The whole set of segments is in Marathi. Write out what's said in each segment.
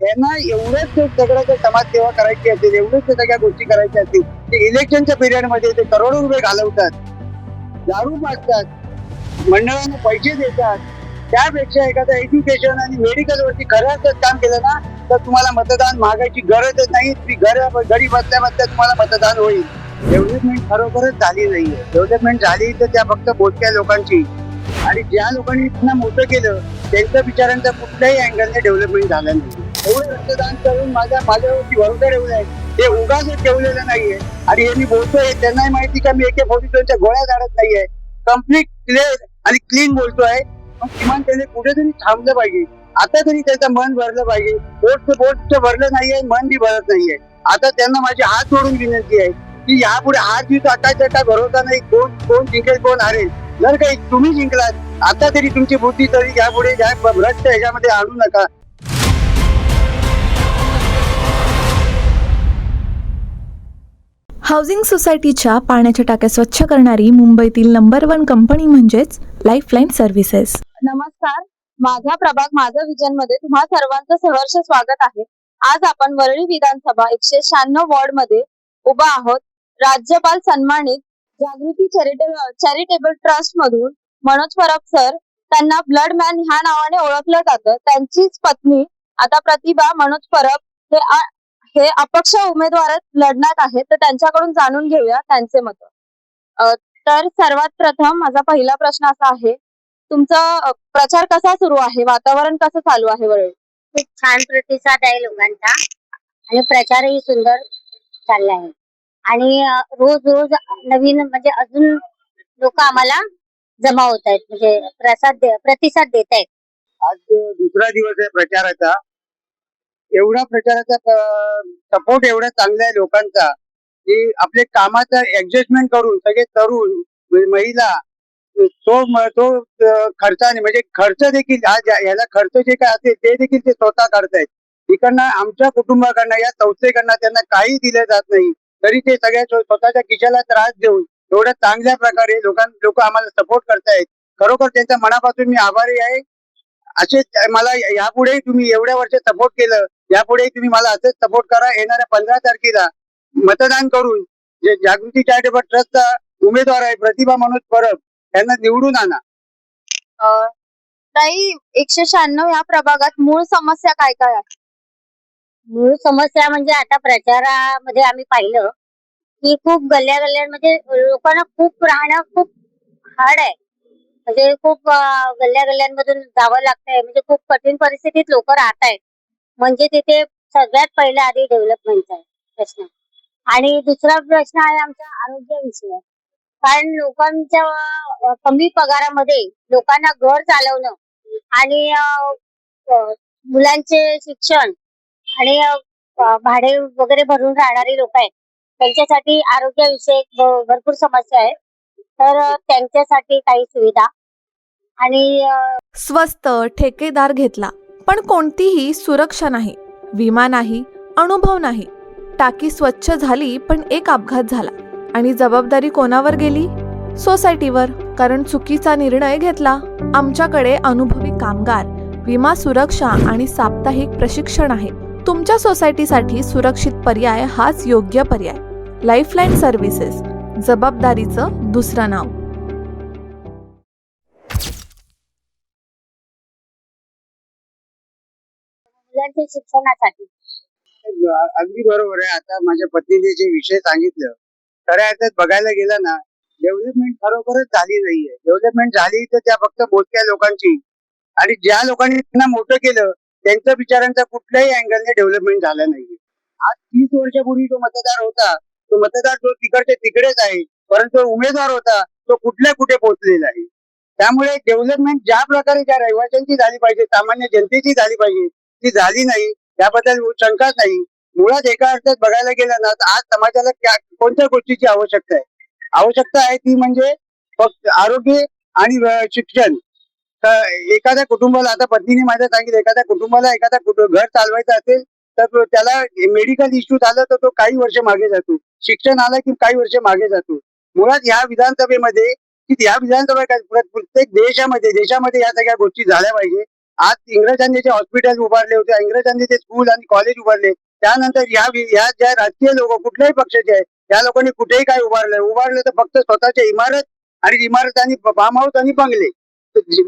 त्यांना एवढंच सगळ्याच्या समाजसेवा करायची असेल, एवढंच सगळ्या गोष्टी करायच्या असतील, ते इलेक्शनच्या पिरियड मध्ये ते करोडो रुपये घालवतात, दारू पाजतात, मंडळांना पैसे देतात. त्यापेक्षा एखादं एज्युकेशन आणि मेडिकल वरती खरं अर्थात काम केलं ना, तर तुम्हाला मतदान मागायची गरजच नाही. तुम्ही घरी बसल्या बसल्या तुम्हाला मतदान होईल. डेव्हलपमेंट खरोखरच झाली नाहीये. डेव्हलपमेंट झाली तर त्या फक्त मोजक्या लोकांची, आणि ज्या लोकांनी पुन्हा मोठं केलं त्यांच्या बिचारांचा कुठल्याही अँगलने डेव्हलपमेंट झालं नाही. एवढं रक्तदान करून माझ्यावरती भरोसा ठेवलाय, हे उगाच ठेवलेलं नाहीये. आणि हे मी बोलतोय त्यांनाही माहिती का मी AK-47च्या गोळ्या झाडत नाहीये. कम्प्लीट क्लिअर आणि क्लीन बोलतोय. मग किमान त्याने कुठेतरी थांबलं पाहिजे. आता तरी त्याचं मन भरलं पाहिजे. पोट भरलं नाहीये, मन बी भरत नाहीये. आता त्यांना माझी हात जोडून विनंती आहे की यापुढे हात जीत अटायचा काय भरोसा नाही. कोण जिंकेल कोण हारेल. जर काही तुम्ही जिंकलात आता तरी तुमची बुद्धी तरी यापुढे भ्रष्ट ह्याच्यामध्ये आणू नका. हाऊसिंग सोसायटीच्या पाण्याच्या टाक्या स्वच्छ करणारी मुंबईतील नंबर 1 कंपनी म्हणजेच लाईफलाईन सर्व्हिसेस. नमस्कार, माझा प्रभाग माझं विजन मध्ये तुम्हा सर्वांचं सहर्ष स्वागत आहे. आज आपण वरळी विधानसभा 196 वॉर्ड मध्ये उभा आहोत. राज्यपाल सन्मानित जागृती चॅरिटेबल ट्रस्ट मधून मनोज परब सर, त्यांना ब्लड मॅन ह्या नावाने ओळखलं जातं. त्यांचीच पत्नी आता प्रतिभा मनोज परब हे अपक्ष उमेदवार लढणार आहेत, तर त्यांच्याकडून जाणून घेऊया त्यांचे मत. तर सर्वात प्रथम माझा पहिला प्रश्न असा आहे, तुमचा प्रचार कसा सुरू आहे, वातावरण कसं चालू आहे? वरळी खूप छान प्रतिसाद आहे लोकांचा आणि प्रचारही सुंदर चालला आहे. आणि रोज रोज नवीन म्हणजे अजून लोक आम्हाला जमा होत आहेत, म्हणजे प्रतिसाद देत आहेत. आज दुसरा दिवस आहे प्रचाराचा. एवढा प्रचाराचा सपोर्ट एवढा चांगला आहे लोकांचा की आपले कामाचा ऍडजस्टमेंट करून सगळे तरुण महिला तो खर्चाने म्हणजे खर्च देखील याला खर्च जे काय असेल ते देखील ते स्वतः करतायत. इकडनं आमच्या कुटुंबाकडनं या संस्थेकडनं त्यांना काही दिलं जात नाही, तरी ते सगळ्या स्वतःच्या खिशाला त्रास देऊन एवढ्या चांगल्या प्रकारे लोक आम्हाला सपोर्ट करतायत. खरोखर त्यांच्या मनापासून मी आभारी आहे. असे मला यापुढे तुम्ही एवढ्या वर्ष सपोर्ट केलं, यापुढे तुम्ही मला असंच सपोर्ट करा. येणाऱ्या 15 तारखेला मतदान करून जे जागृती चॅरिटेबल ट्रस्टचा उमेदवार आहे प्रतिभा मनोज परब यांना निवडून आणा. ताई, 196 या प्रभागात मूळ समस्या काय काय आहे? मूळ समस्या म्हणजे आता प्रचारामध्ये आम्ही पाहिलं की खूप गल्ल्यांमध्ये लोकांना खूप राहणं खूप हार्ड आहे. म्हणजे खूप गल्ल्यांमधून जावं लागतंय, म्हणजे खूप कठीण परिस्थितीत लोक राहत आहेत. म्हणजे तिथे सगळ्यात पहिला आधी डेव्हलपमेंटचा प्रश्न. आणि दुसरा प्रश्न आहे आमच्या आरोग्याविषयी. कारण लोकांच्या कमी पगारामध्ये लोकांना घर चालवणं आणि मुलांचे शिक्षण आणि भाडे वगैरे भरून राहणारी लोक आहेत, त्यांच्यासाठी आरोग्याविषयक भरपूर समस्या आहेत. तर त्यांच्यासाठी काही सुविधा आणि स्वस्त ठेकेदार घेतला, पण कोणतीही सुरक्षा नाही, विमा नाही, अनुभव नाही. टाकी स्वच्छ झाली पण एक अपघात झाला, आणि जबाबदारी कोणावर गेली? सोसायटीवर, कारण चुकीचा निर्णय घेतला. आमच्याकडे अनुभवी कामगार, विमा सुरक्षा आणि साप्ताहिक प्रशिक्षण आहे. तुमच्या सोसायटीसाठी सुरक्षित पर्याय हाच योग्य पर्याय. लाईफलाईन सर्व्हिसेस, जबाबदारीचं दुसरं नाव. मुलांच्या शिक्षणासाठी. अगदी बरोबर आहे. आता माझ्या पत्नीने जे विषय सांगितलं, खऱ्या अर्थात बघायला गेलं ना, डेव्हलपमेंट खरोखरच झाली नाहीये. डेव्हलपमेंट झाली तर त्या फक्त मोजक्या लोकांची, आणि ज्या लोकांनी त्यांना मोठं केलं त्यांच्या विचारांचा कुठल्याही अँगलने डेव्हलपमेंट झालं नाहीये. आज 30 वर्षापूर्वी जो मतदार होता, तो मतदार तो तिकडचे तिकडेच आहे, परंतु उमेदवार होता तो कुठे पोहोचलेला आहे. त्यामुळे डेव्हलपमेंट ज्या प्रकारे त्या रहिवाशांची झाली पाहिजे, सामान्य जनतेची झाली पाहिजे, ती झाली नाही, त्याबद्दल शंकाच नाही. मुळात एका अर्थात बघायला गेलं ना, तर आज समाजाला कोणत्या गोष्टीची आवश्यकता आहे? आवश्यकता आहे ती म्हणजे फक्त आरोग्य आणि शिक्षण. एखाद्या कुटुंबाला, आता पत्नीने माझ्या सांगितलं, एखाद्या कुटुंबाला घर चालवायचं असेल तर त्याला मेडिकल इश्यू झालं तर तो काही वर्ष मागे जातो, शिक्षण आलं की काही वर्ष मागे जातो. मुळात ह्या विधानसभेमध्ये प्रत्येक देशामध्ये या सगळ्या गोष्टी झाल्या पाहिजे. आज इंग्रजांनी जे हॉस्पिटल उभारले होते, इंग्रजांनी जे स्कूल आणि कॉलेज उभारले, त्यानंतर ह्या ज्या राजकीय लोक कुठल्याही पक्षाचे आहेत त्या लोकांनी कुठेही काय उभारलं तर फक्त स्वतःच्या इमारत आणि इमारत आणि फार्म हाऊस आणि बंगले.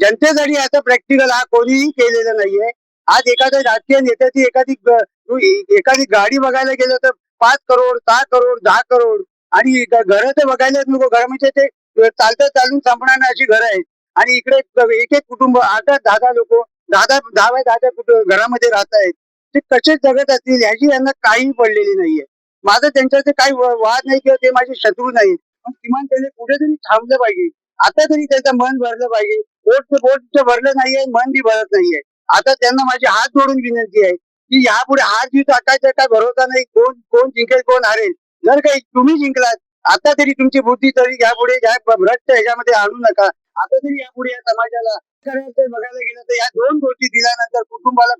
जनतेसाठी आता प्रॅक्टिकल हा कोणीही केलेला नाहीये. आज एखाद्या राजकीय नेत्याची एखादी गाडी बघायला गेलं तर 5 करोड 6 करोड 10 करोड आणि घरं तर बघायला नको. घर म्हणजे ते चालून संपणार नाही अशी घरं आहेत. आणि इकडे एक कुटुंब 8-10 लोक 10 घरामध्ये राहत आहेत. ते कसे जगत असतील ह्याची यांना काही पडलेली नाहीये. माझं त्यांच्याचे काही वाद नाही किंवा ते माझे शत्रू नाहीत, पण किमान त्याने कुठेतरी थांबलं पाहिजे. आता तरी त्याचं मन भरलं पाहिजे. पोट भरलं नाहीये, मन बी भरत नाहीये. आता त्यांना माझी हात जोडून विनंती आहे की यापुढे हात जीत टाकायचा काय भरोसा नाही. कोण जिंकेल कोण हारेल. जर काही तुम्ही जिंकलात आता तरी तुमची बुद्धी तरी यापुढे भ्रष्ट ह्याच्यामध्ये आणू नका. आता तरी यापुढे या समाजाला करायचं बघायला गेलं तर या 2 गोष्टी दिल्यानंतर कुटुंबाला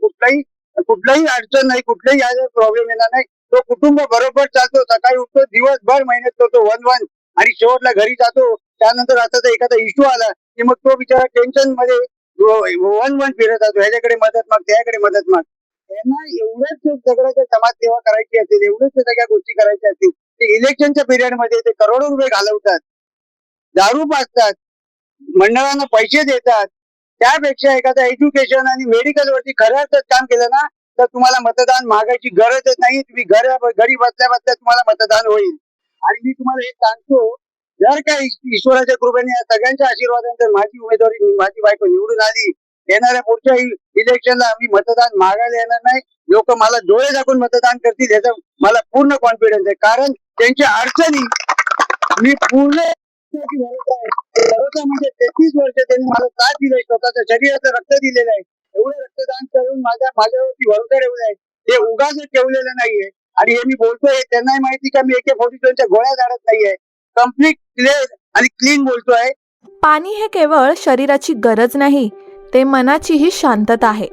कुठलाही अडचण नाही, कुठलाही प्रॉब्लेम येणार नाही. तो कुटुंब बरोबर चालतो. सकाळी उठतो, दिवसभर मेहनत करतो वन आणि शेवटला घरी जातो. त्यानंतर आता तर एखादा इश्यू आला की मग तो बिचारा टेन्शन मध्ये वन फिरत असतो. ह्याच्याकडे मदत माग, त्याकडे मदत माग. त्यांना एवढंच सगळ्याच्या समाजसेवा करायची असेल, एवढंच सगळ्या गोष्टी करायच्या असतील, ते इलेक्शनच्या पिरियड मध्ये ते करोडो रुपये घालवतात, दारू पाजतात, मंडळांना पैसे देतात. त्यापेक्षा एखादा एज्युकेशन आणि मेडिकल वरती खऱ्या अर्थात काम केलं ना तर तुम्हाला मतदान मागायची गरजच नाही. तुम्ही घरी बसल्या तुम्हाला मतदान होईल. आणि मी तुम्हाला हे सांगतो, जर का ईश्वराच्या कृपेने या सगळ्यांच्या आशीर्वादानंतर माझी उमेदवारी माझी बायको निवडून आली, येणाऱ्या पुढच्या इलेक्शनला आम्ही मतदान मागायला येणार नाही. लोक मला डोळे दाखवून मतदान करतील याचा मला पूर्ण कॉन्फिडन्स आहे. कारण त्यांच्या अडचणी मी पूर्ण भरोसा म्हणजे 33 वर्ष त्यांनी मला साथ दिलाय, स्वतःच्या शरीराचं रक्त दिलेलं आहे. एवढं रक्तदान करून माझ्यावरती भरोसा ठेवलाय. ते उगाच ठेवलेलं नाहीये. आणि हे मी बोलतोय त्यांनाही माहिती का मी AK-47च्या गोळ्या झाडत नाहीये. कम्प्लीट क्लिअर आणि क्लीन बोलतोय. पाणी हे केवळ शरीराची गरज नाही, ते मनाचीही शांतता आहे.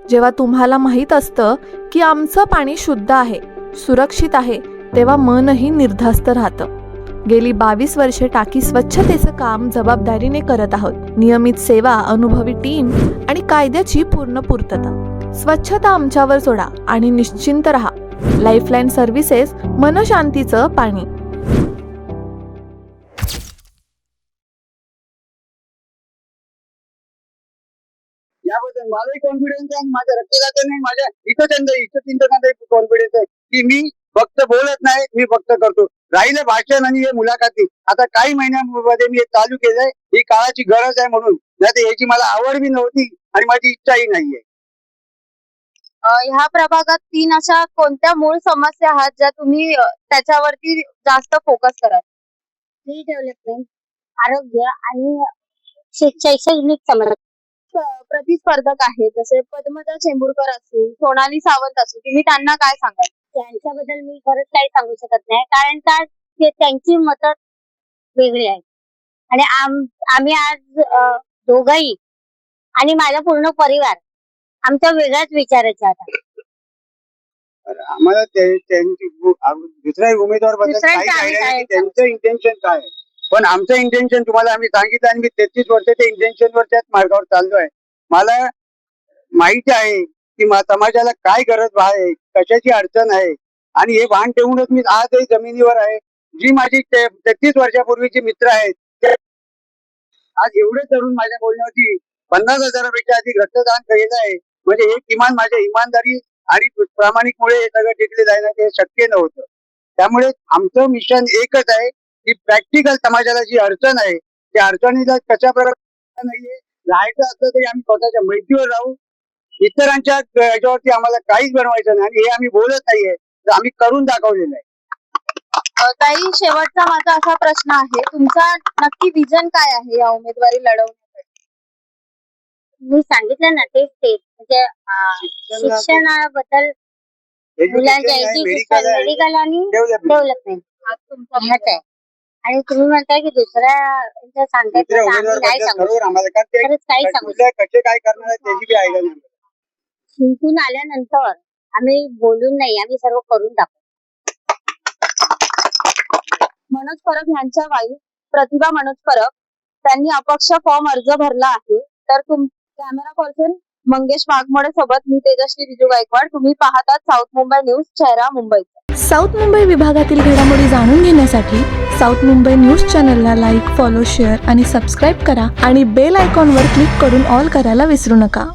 जेव्हा तुम्हाला माहीत असतं की आमचं पाणी शुद्ध आहे, सुरक्षित आहे, तेव्हा मनही निर्धास्त राहतं. गेली 22 वर्षे टाकी स्वच्छतेचं काम जबाबदारीने करत आहोत. नियमित सेवा, अनुभवी टीम आणि कायद्याची पूर्ण पूर्तता. स्वच्छता आमच्यावर सोडा आणि निश्चिंत राहा. लाईफलाईन सर्व्हिसेस, मनशांतीचं पाणी. याबद्दल मलाही कॉन्फिडन्स आहे आणि माझ्या रक्तदात्यांनी माझ्या हितचिंतकांचाही कॉन्फिडन्स आहे की मी फक्त बोलत नाही, मी फक्त करतो. राहिलं भाषण आणि हे मुलाखती, आता काही महिन्यांमध्ये मी हे चालू केलंय. ही काळाची गरज आहे म्हणून, नाही तर याची मला आवड बी नव्हती आणि माझी इच्छाही नाहीये. ह्या प्रभागात 3 अशा कोणत्या मूळ समस्या आहेत ज्या तुम्ही त्याच्यावरती जास्त फोकस कराल? डेव्हलपमेंट, आरोग्य आणि शैक्षणिक समस्या. प्रतिस्पर्धक आहेत जसे पद्मजा चेंबूरकर असू, सोनाली सावंत असू, तुम्ही त्यांना काय सांगाल? त्यांच्याबद्दल मी खरंच काही सांगू शकत नाही, कारण का त्यांची मतं वेगळी आहेत. आणि आम्ही आज दोघंही आणि माझा पूर्ण परिवार आमच्या वेगळ्याच विचाराचे आता. आम्हाला त्यांची दुसऱ्या उमेदवार बद्दल काही आयडिया नाही त्यांचं इंटेन्शन काय आहे. पण आमचं इंटेन्शन तुम्हाला आम्ही सांगितलं आणि मी 33 वर्षाच्या इंटेन्शन वर त्याच मार्गावर चाललोय. मला माहिती आहे की समाजाला काय गरज आहे, कशाची अडचण आहे आणि हे भान ठेवूनच मी आजही जमिनीवर आहे. जी माझी 33 वर्षापूर्वीची मित्र आहेत ते आज एवढे तरुण माझ्या बोलण्यावरती 50,000पेक्षा अधिक रक्तदान केलेलं आहे. म्हणजे हे किमान माझ्या इमानदारी आणि प्रामाणिकमुळे हे सगळं टिकलेलं आहे ना, ते शक्य नव्हतं. त्यामुळे आमचं मिशन एकच आहे की प्रॅक्टिकल समाजाला जी अडचण आहे त्या अडचणीला कशा प्रकारे नाहीये राहायचं असलं तरी आम्ही स्वतःच्या मैत्रीवर राहू. इतरांच्या याच्यावरती आम्हाला काहीच बनवायचं नाही आणि हे आम्ही बोलत नाहीये, तर आम्ही करून दाखवलेलं आहे. ताई, शेवटचा माझा असा प्रश्न आहे, तुमचा नक्की विजन काय आहे या उमेदवारी लढवण्यासाठी? मी सांगितलं ना तेच म्हणजे शिक्षणाबद्दल, मुलांच्या एज्युकेशन, मेडिकल आणि डेव्हलपमेंट ह्याच आहे. आणि तुम्ही म्हणताय की दुसऱ्या सांगताय तर आम्ही नाही सांगू खरंच काही सांगू कसे काय करणार त्याची बी आयडिया नाही. शिंकून आल्यानंतर आम्ही बोलून नाही, आम्ही सर्व करून दाखवू. मनोज परब यांच्या वाईफ प्रतिभा मनोज परब, त्यांनी अपक्ष फॉर्म अर्ज भरला आहे. तर कॅमेरा पर्सन मंगेश वाघमोडे सोबत मी तेजश्री विजू गायकवाड. तुम्ही पाहतात साऊथ मुंबई न्यूज, चेहरा मुंबई. साऊथ मुंबई विभागातील घडामोडी जाणून घेण्यासाठी साऊथ मुंबई न्यूज चॅनलला लाईक, फॉलो, शेअर आणि सबस्क्राईब करा आणि बेल आयकॉनवर क्लिक करून ऑल करायला विसरू नका.